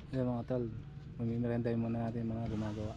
Ayan mga tol, mamimerinday muna natin mga gumagawa.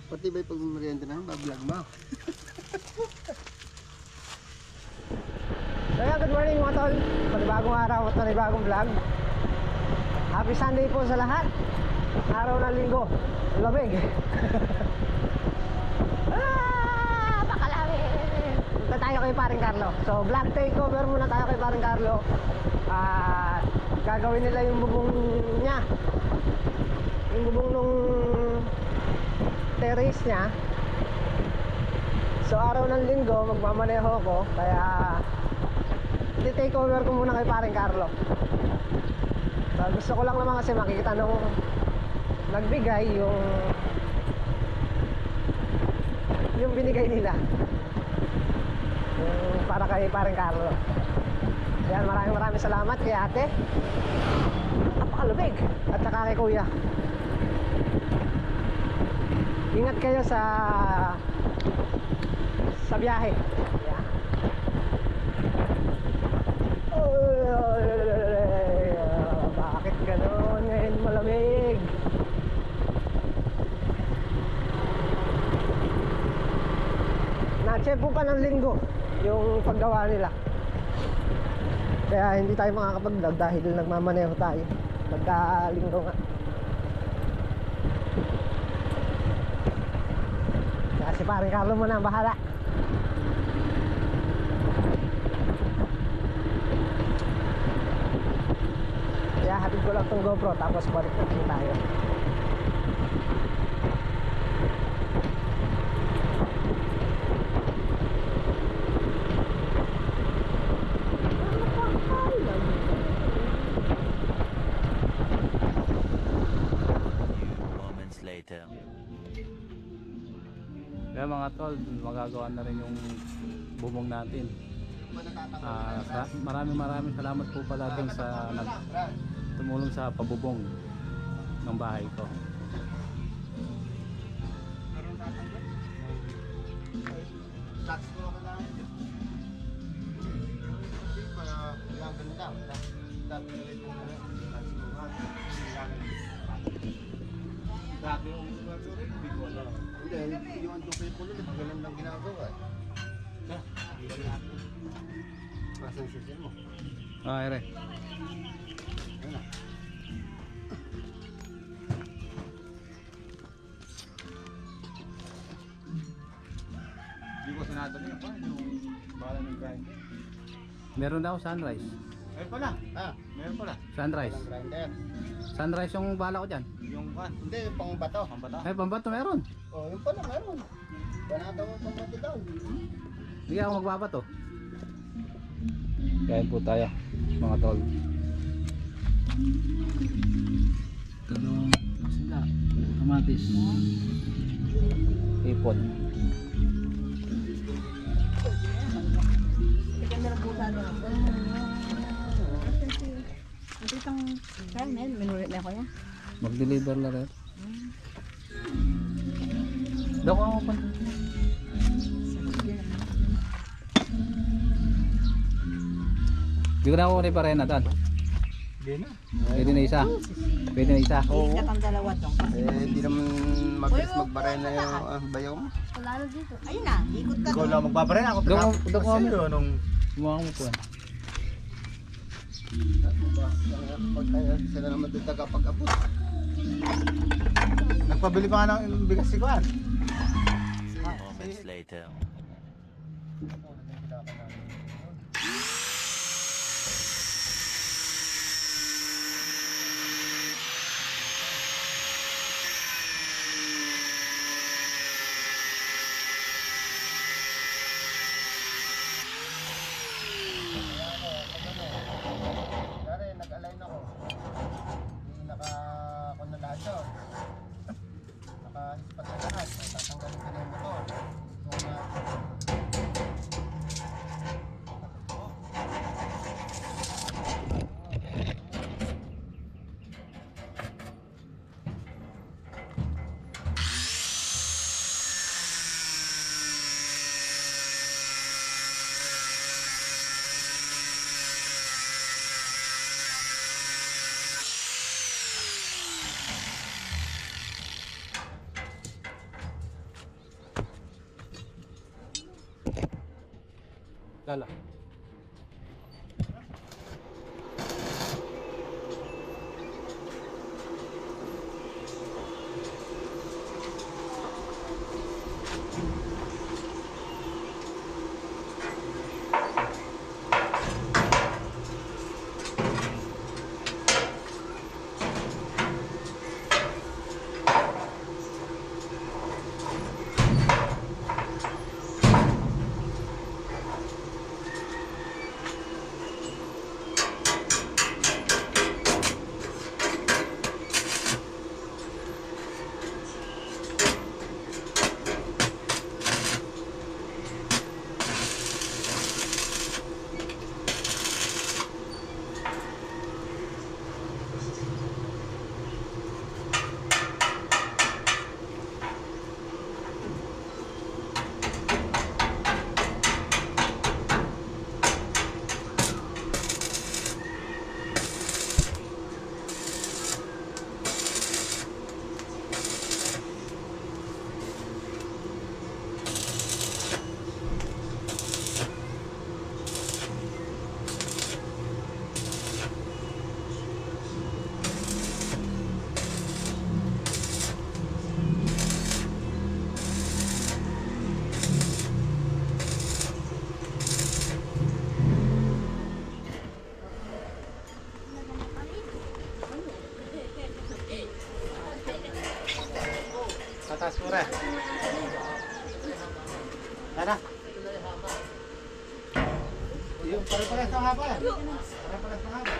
Pati ba'y pag-merienda na, bablog mo? Kaya good morning mga tol, panibagong araw at panibagong vlog. Happy Sunday po sa lahat. Araw ng linggo, lamig. Pakalamig. Punta tayo kay Paring Carlo. So vlog takeover muna tayo kay Paring Carlo. Gagawin nila yung bubong niya, yung bubong nung terrace niya. So araw ng linggo magmamaneho ko, kaya i-take over ko muna kay Paring Carlo. So, gusto ko lang naman kasi makikita nung nagbigay yung binigay nila, yung para kay Paring Carlo. Ayan, maraming salamat kay ate, napakalubig, at saka kay kuya. Ingat kayo sa biyahe. Ayan. Bakit gano'n? Ngayon malamig. Na-check po pa ng linggo yung paggawa nila, kaya hindi tayo makakapag-vlog dahil nagmamaneho tayo pagka-linggo nga. Kaya si Paring Carlo muna ang bahala. Kaya hatid ko lang tong GoPro tapos balik na tayo. Later. Kaya mga tol, magagawa na rin yung bubong natin. Maraming salamat po pala dun sa tumulong sa pabubong ng bahay ko. Grabe yung ginagawa rin, hindi ko alam. Hindi, yung andun kayo pulo, ganun lang ginagawa eh. Masan siya mo? Ere. Ayun na. Hindi ko sinadali ako yung bala ng grinder. Meron daw sunrise. Meron pala. Meron pala. Sunrise. Walang grinder. Sunrise yung bala ko dyan. Yung kan? Hindi, yung pang bato. Pang bato? Ay, pambato meron. Oh, yung pala meron. Banata mo pang bato daw. Hindi ako magbabato. Kain po tayo mga tol. Talong, sila, kamatis, ipon. Mag-deliver na rin. Daw ko ako pa. Di ko na ako rin pa rin na doon. Hindi na. Pwede na isa. Pwede na isa. Oo. Dalawa tong. Hindi naman mabilis magbaray na yung bayaw mo. Wala na dito. Ayun na, ikot ka. Ikaw lang magbabaray na ako. Doon ko Kasi nung Mukhang mo po. sila naman doon tagapag-abot. Nagpabili pa nga ng bigas si Kuan. Moments later. Nag-align ako. Hindi naka-konolado. Naka-ispat na lahat. Tatanggalin ka na yung motor. Lala. Tatas mo rin. Tara. Yung pare-pares ng haba. Pare-pares ng haba.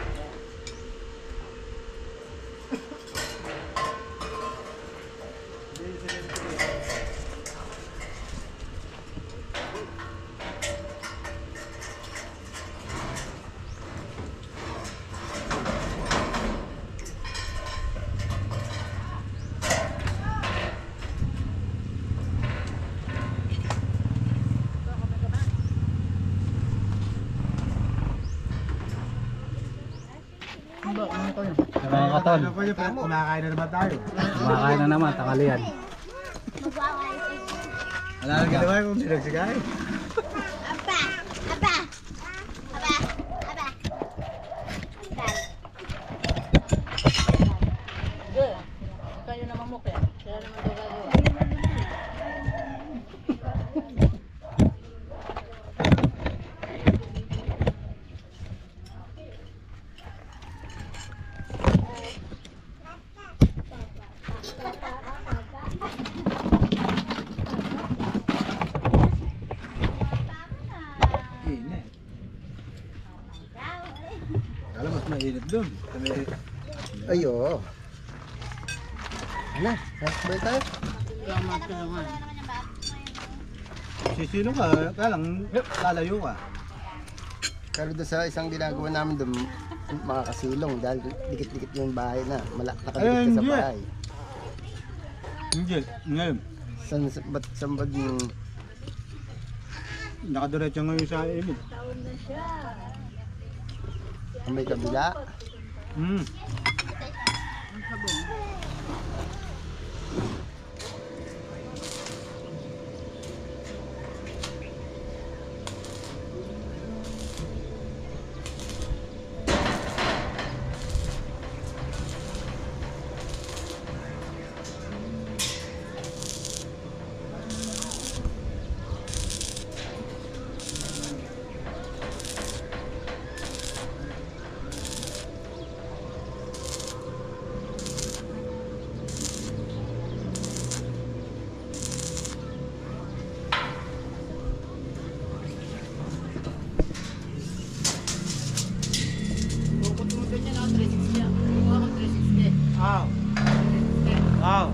Mga katon. Kumakain na naman tayo. Kumakain na naman, tanghalian. Wala nang ginawa kung sinagsigay. Aba! Aba! Aba! Aba! Kayo naman mo kaya. Kaya naman daw gagawa. Init. Kala mas mainit dun. Ay, oo. Ano? Last bite tayo? Sisino ka, kalang lalayo ka. Pero doon sa isang ginagawa namin doon, mga kasilong, dahil dikit-dikit yung bahay na, nakadikit ka sa bahay. Hindi, ngayon. Saan ba yung... Nakadiretso ngayon sa ilog. Ang may kabila? Wow.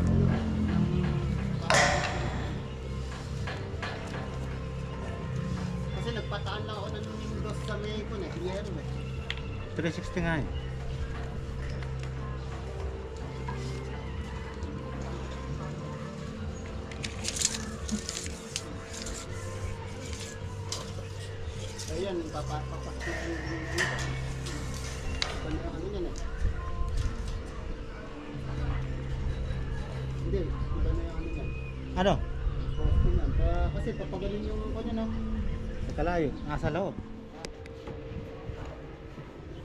Kasi nagpataan lang ako ng dos sa may ko na, Hiyero eh. 360 nga eh. Ayan, papasok yung dito. Ano yan eh? Hindi, iba na yung ano yan. Ano? Posting yan. Kasi papagaling yung kanya na. Kalayo, nasa loob.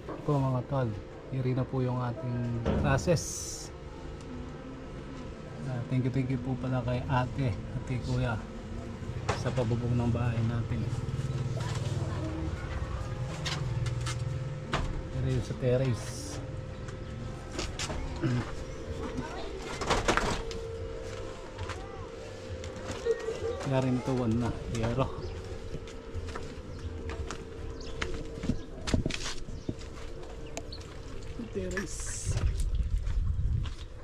Ito mga tol, iri na po yung ating process. Thank you po pala kay ate at kay kuya sa pabubong ng bahay natin. Iri sa terrace. Kaya rin ito na yero. Terrace.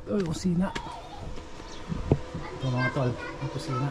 Ito yung kusina. Ito mga tol, yung kusina.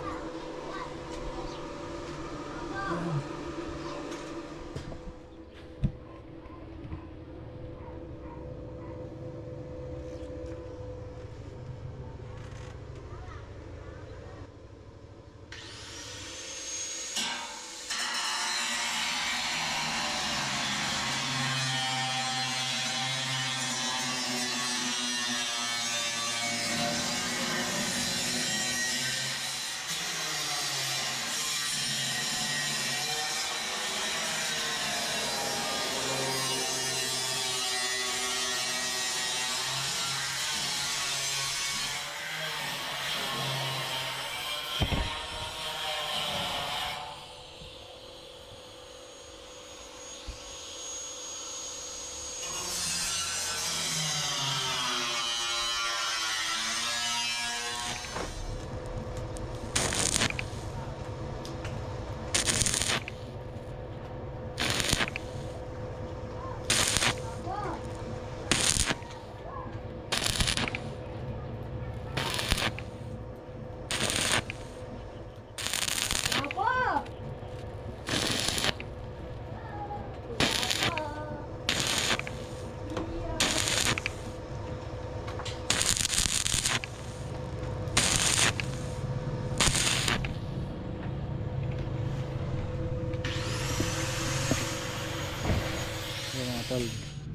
Tol,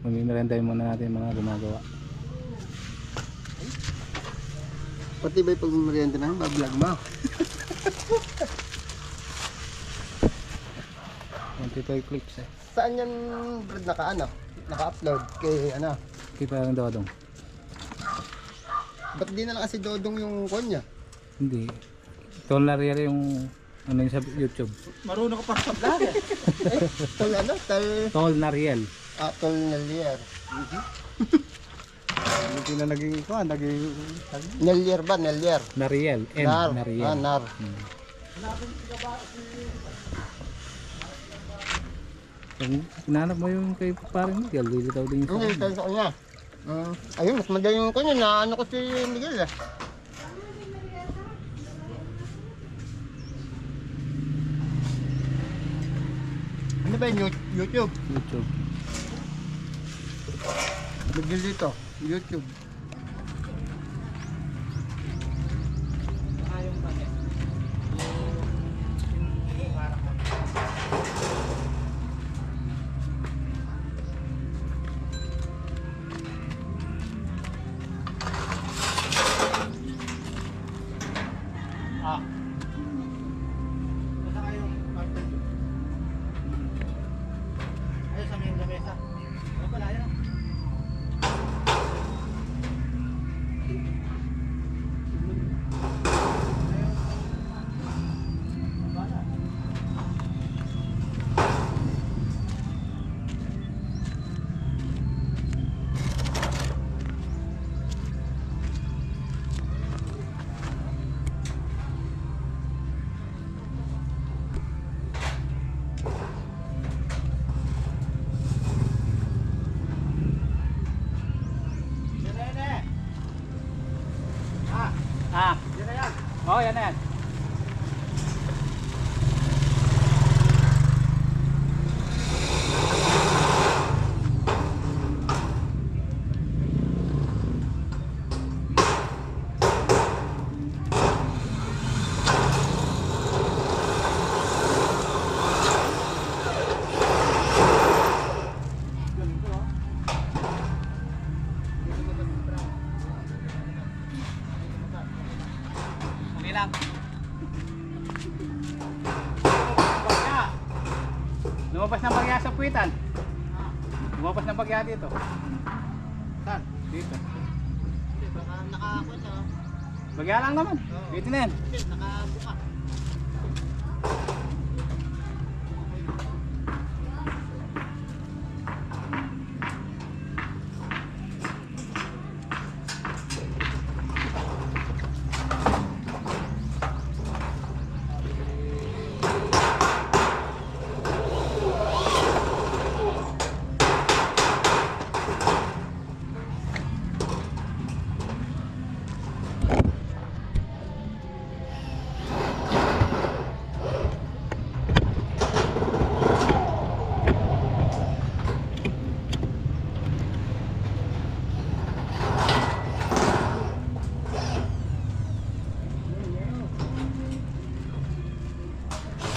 mamimerendahin muna natin mga gumagawa. Pati ba yung pag-merienda na, bablog mo? 25 clips eh. Saan yan, Brad, naka-upload kay ano? Kita lang Dodong. Ba't di na lang kasi Dodong yung konya? Hindi. Tol na real yung ano yung sa YouTube. Marunong ka pa sa vlog eh. Tol ano? Tol na real. Tol Nelier. Hindi na naging ito, naging... Nelier ba? Nelier? Na real. N Nar. na real. Nar. Kung hinanap mo yung kay parang Miguel, lilitaw din yung sa Hindi, akin. tayo sa kanya. Ayun, mas madali yung kanya na ano ko si Miguel eh. Ano ba yung YouTube? YouTube. Miguel dito, YouTube. Ayun sa may lamesa. Ano pala yun? Oh, yan na yan. Lang. Lumabas ng bagya sa puwitan. Lumabas ng bagya dito. Saan? Dito. Hindi, baka nakakot na. Bagya lang naman. Dito na yan. Hindi, nakabuka.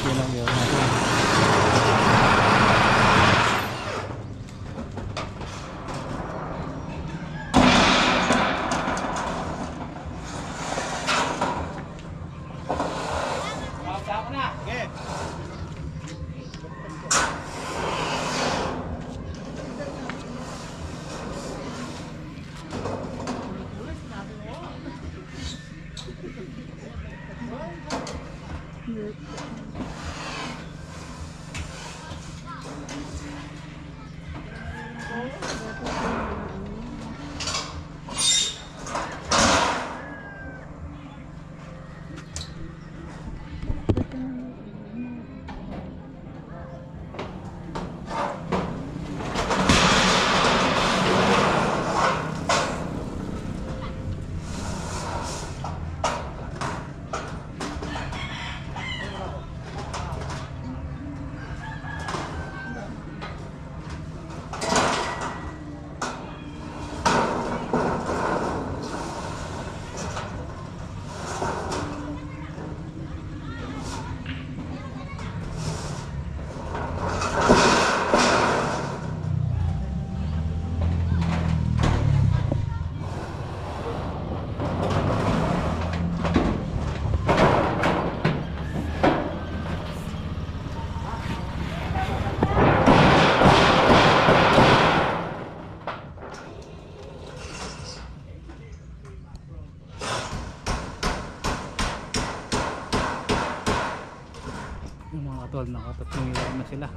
Yun lang yun. Ako na. Okay. Yung mga katol, nakatatlong ilaw na sila.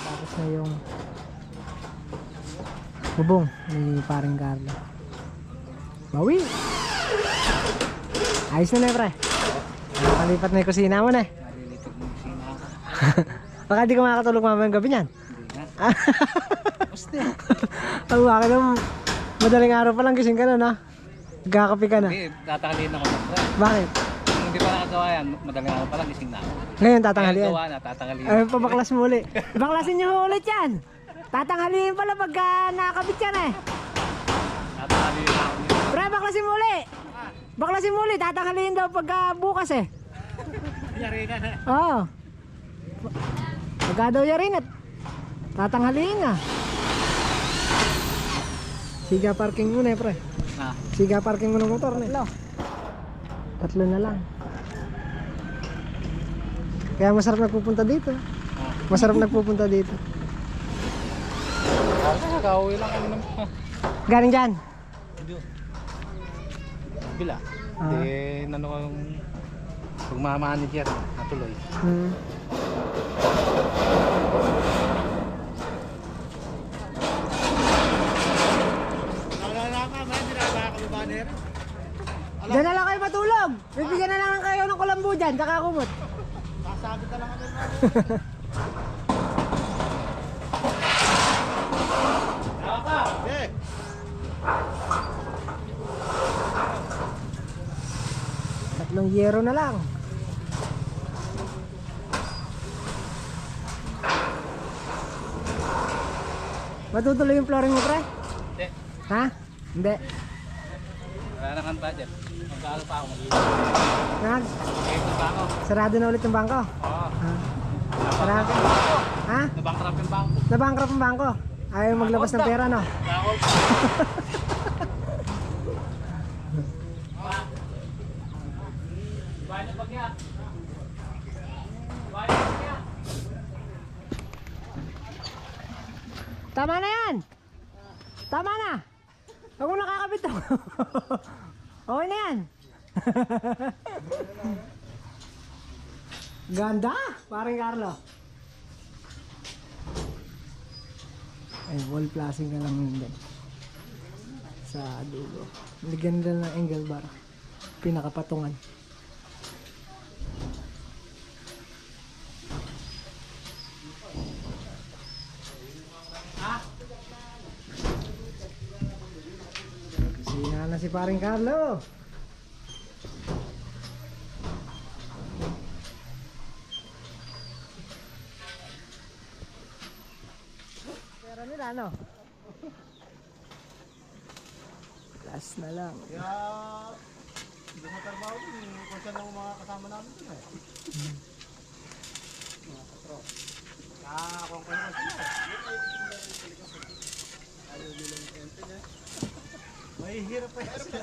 Tapos na yung bubong ni paring Carlo. Bawi! Ayos na pre. Nakalipat na yung kusina mo na eh. Nalilitig mo yung sina. Baka di ka makakatulog mamayang gabi niyan. Hindi na. Basta. Ang bakit naman, madaling araw pa lang gising ka na na. Nagkakape ka na. Hindi, tatangalin ako sa pre. Bakit? Kung hindi pa nakagawa yan, madaling araw pa lang gising na ako. Ngayon tatanghalian. Gawa na, tatangalin. Ay, pabaklas mo ulit. Baklasin niyo ulit yan. Tatanghalian pala pagka nakakabit yan eh. Tatangalin na ako niya. Pre, baklasin mo ulit. Baklasin mo ulit. Tatanghalian daw pagka bukas eh. Yari na na. Oo. Pagka daw yarin at tatanghalian na. Siga parking muna eh pre. Ah, Siga parking mo ng motor na. Tatlo na lang. Kaya masarap nagpupunta dito. Masarap nagpupunta dito. kakauwi lang kami ng Galing dyan? bila. Ah. Di, nano ko yung pagmamanager, natuloy. Diyan na lang kayo matulog. Bibigyan na lang kayo ng kulambu dyan, tsaka kumot. Sasabi ka lang ano na. Okay. Tatlong yero na lang. Matutuloy yung flooring mo, pre? Hindi. Ha? Hindi. Wala na kang budget. Magkano pa ako Nag? mag-iipon pa ako. Sarado na ulit yung bangko. Oo. Sarado. Ha? Nabankrupt yung bangko. Nabankrupt ang bangko. Ayaw maglabas ng pera, no? Nakol. Bahay na bagya. Bahay na bagya. Tama na yan! Tama na! Huwag mo nakakabit to. Okay na yan. Ganda! Parang Carlo. Ay, wall flashing ka lang yun sa dulo. Ligyan nila ng angle bar. Pinakapatungan. Sina na si paring Carlo. Pera nila, ano? Last na lang. Kaya, hindi mo trabaho din. Kung saan ang mga kasama namin dun eh. Mga katro. Kung kayo na sila. Ayaw nila yung tempe niya. May hirap pa yan sila.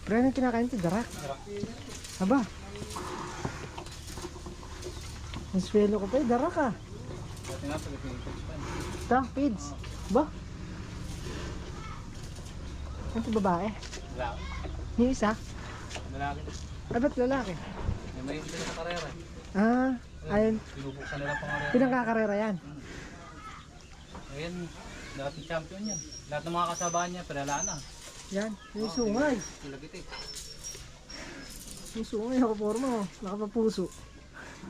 Pero anong kinakain ito? Darak? Aba? Ang swelo ko pa eh. Darak ah. Dati nga pag pinipage pa. Ito, pids. Ba? Ano ito babae? Lalaki. Yung isa? Lalaki. Ay, ba't lalaki? May sila sa karera. Ah, ayun. Binubuksan nila pang karera. Pinangkakarera yan. Ayan, dating champion yan. Lahat ng mga kasabahan niya, pero wala na. Yan. Yung sungay. Lagitik. Yung sungay, nakaporma oh. Nakapapuso.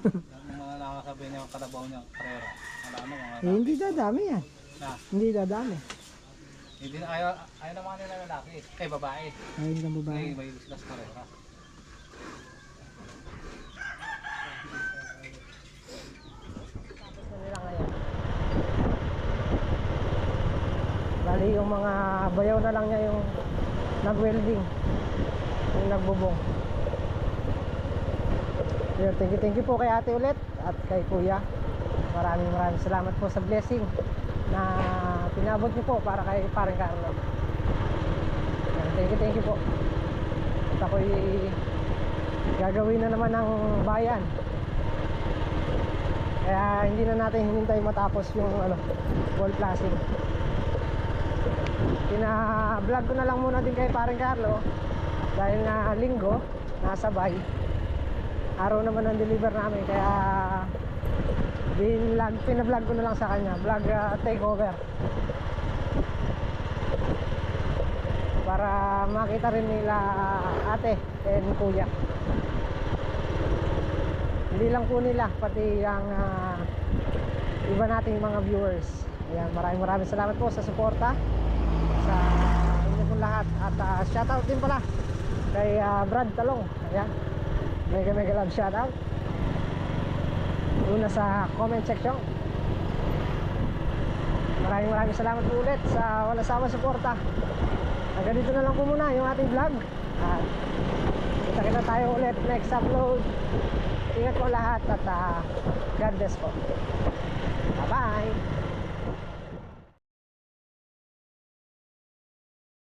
Lahat ng mga nakakasabay niya, kalabaw niya, karera. Wala na mga Eh, hindi dadami yan. na. Hindi dadami. Hindi na ayaw naman nila lalaki. Eh, babae. Ayun ng May babae. may sila sa karera. Nila ngayon. Bali yung mga bayaw na lang niya yung nag-welding. Yung nagbubong. Yun, thank you po kay ate ulit at kay kuya. Maraming salamat po sa blessing na pinabot niyo po para kay paring Carlo. Yun, thank you po. At ako'y gagawin na naman ng bayan. Kaya hindi na natin hinintay matapos yung wall flashing. Pina-vlog ko na lang muna din kay paring Carlo dahil nga linggo nasabay araw naman ang deliver namin, kaya pina-vlog ko na lang sa kanya, vlog takeover para makita rin nila ate and kuya. Hindi lang po nila, pati ang iba nating mga viewers. Ayan, maraming salamat po sa suporta sa inyo pong lahat. At shoutout din pala kay Brad Talong. Ayan, mega love shoutout. Una sa comment section. Maraming salamat po ulit sa walang sawang suporta. Hanggang dito na lang po muna yung ating vlog. At kita tayo ulit next upload. Ingat po lahat at God bless po. Bye bye.